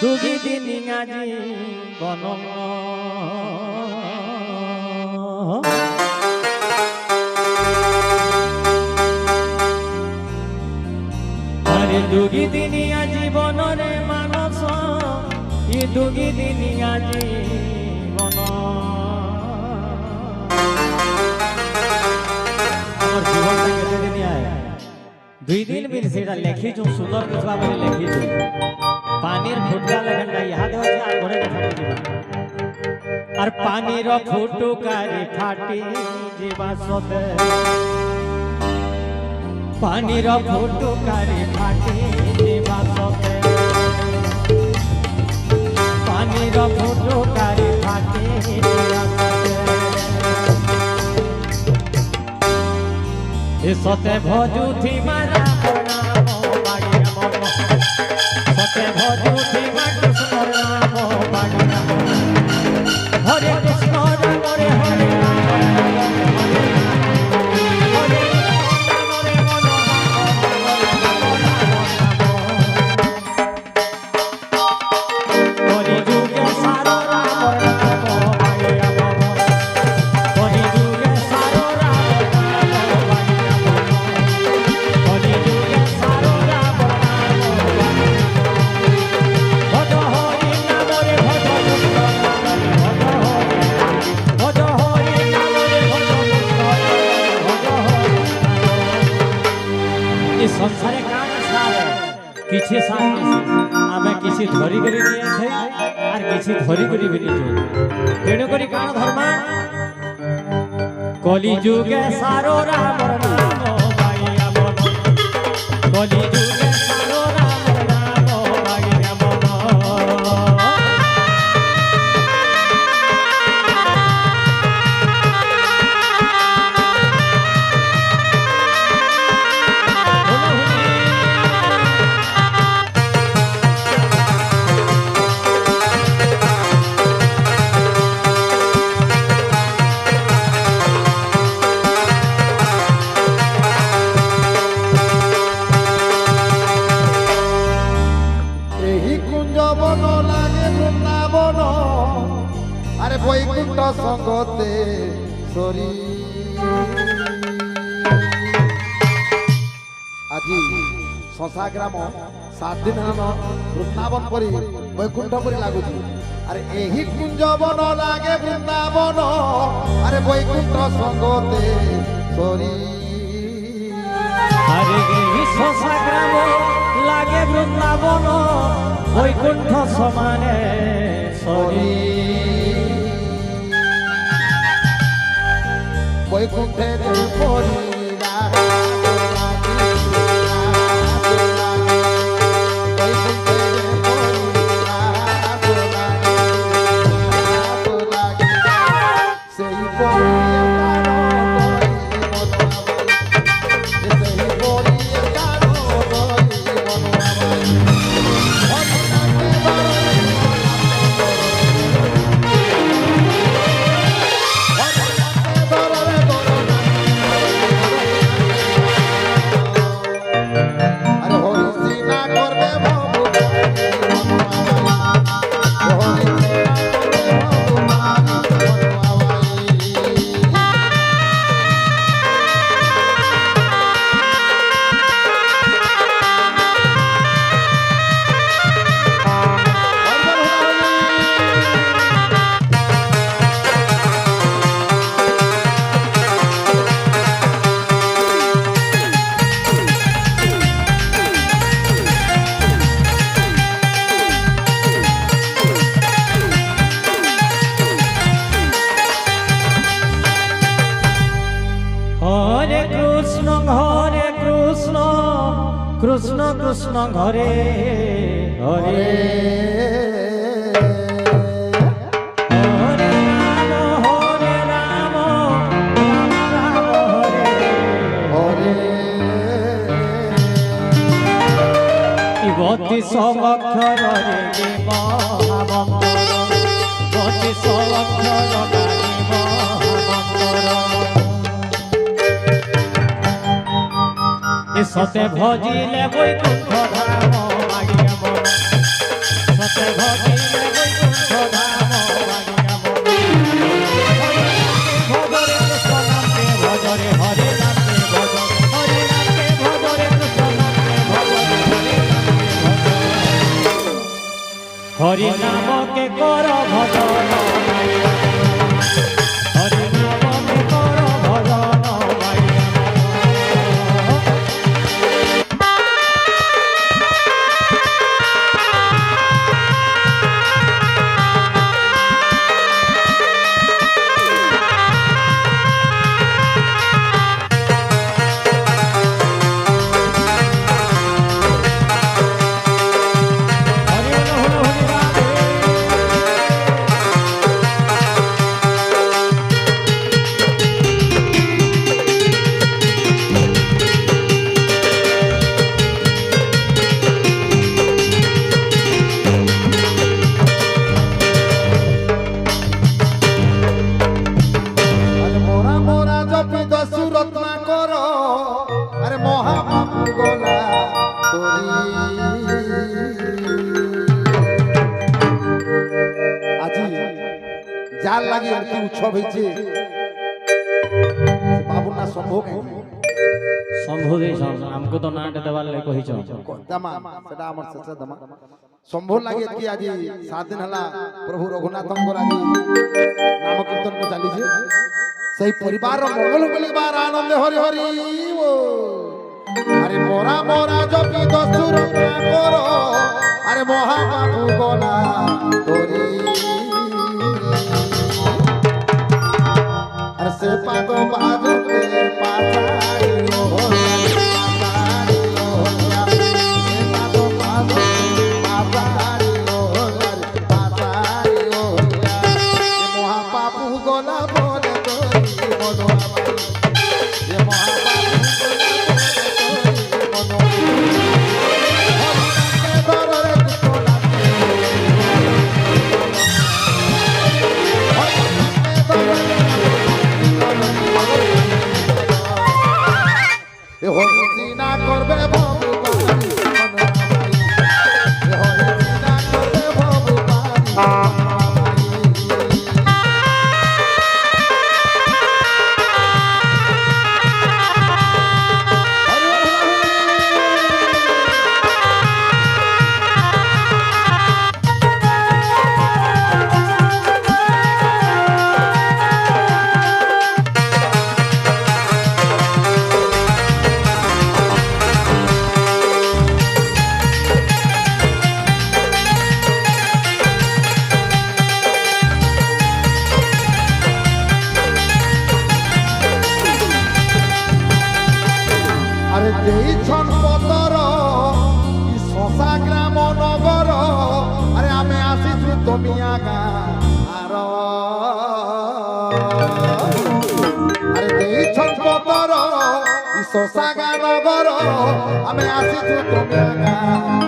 দুগি দিন আজি বন আরে দুগি দিন আজি বনরে মানস ই দুগি দিন আজি বন আমার জীবনটা কেতে দিন আয় 2 दिन बिन सेटा लेखी जो सुंदर बुझवा बले लेखी जो पानीर फुटका लगंडा याद हो जा घरे कथा बुझिबा और पानीर फुटकारी फाटी जीवा सोते पानीर फुटकारी फाटी जीवा सोते पानीर फुटकारी फाटी जीवा सोते ए सते भजू थी मारा नाम बागी नाम सते भजू थी मारा कृष्ण नाम बागी नाम हरे कृष्ण राम रे हरे राम हरे राम रे हरि जुगे सारो राम नाम बागी नाम हरि जुगे सारो राम संसारे कान सारे किछि साथ नहीं आमे किछि धरी करी नहीं थे और किछि धरी करी भी नहीं जो तेणु करी कान धर्मा कली जुगे सारो राम नाम बाई आमन कली जुगे सारो राम नाम बाई आमन বৈকুণ্ঠ সঙ্গতে সরি আজি শশা গ্রাম 7 দিন হল বৃন্দাবন পরি বৈকুণ্ঠ পরি লাগুছি আরে এই কুঞ্জবন লাগে বৃন্দাবন আরে বৈকুণ্ঠ সঙ্গতে সরি আরে এই শশা গ্রাম লাগে বৃন্দাবন বৈকুণ্ঠ সমানে সরি বৈকুণ্ঠের পরিরা कृष्ण कृष्ण घरे हरे हरे राम राम राम हरे हरे गति सब अक्षर रे महामंत्र गति सब अक्षर गानी महामंत्र सते भजिले बैकुण्ठ धाम मागिया मन सते হরি নামকে কর ভজন মাইয়া হরি নামকে কর ভজন মাইয়া আরে মোরা মোরা জপি দসুরত না করো আরে মহাপাপু গলা তোরি আজি যার লাগি এমতি উৎসব হয়েছে বাবুর না সম্ভব শম্ভু দেশ আমকো তো নাটে দেবার লাগে কহিছ দামা সেটা আমার শেষে দামা সম্ভব লাগে কি আজি 7 দিন হলা প্রভু রঘুনাথঙ্কর আজি নাম কীর্তন কো চালিছে সেই পরিবার মঙ্গল বলিবার আনন্দে হরি হরি ও আরে মোরা মোরা জপি দসুর না করো আরে মহাপাপু গলা তোরি আরে সে পাদ বাজতে পাতাইলো মহাপাপু গলা বলে তোরি মনোবাই এ মহাপাপু গলা বলে তোরি হরি না করবে ভগবান মনোবাই এ হরি না করবে ভগবান আরে দেইছন পতর ই শশা গ্রাম নগর আরে আমি আসিছু তমিয়া গাঁর আরে দেইছন পতর ই শশা গাঁ নগর আমি আসিছু তমিয়া গাঁ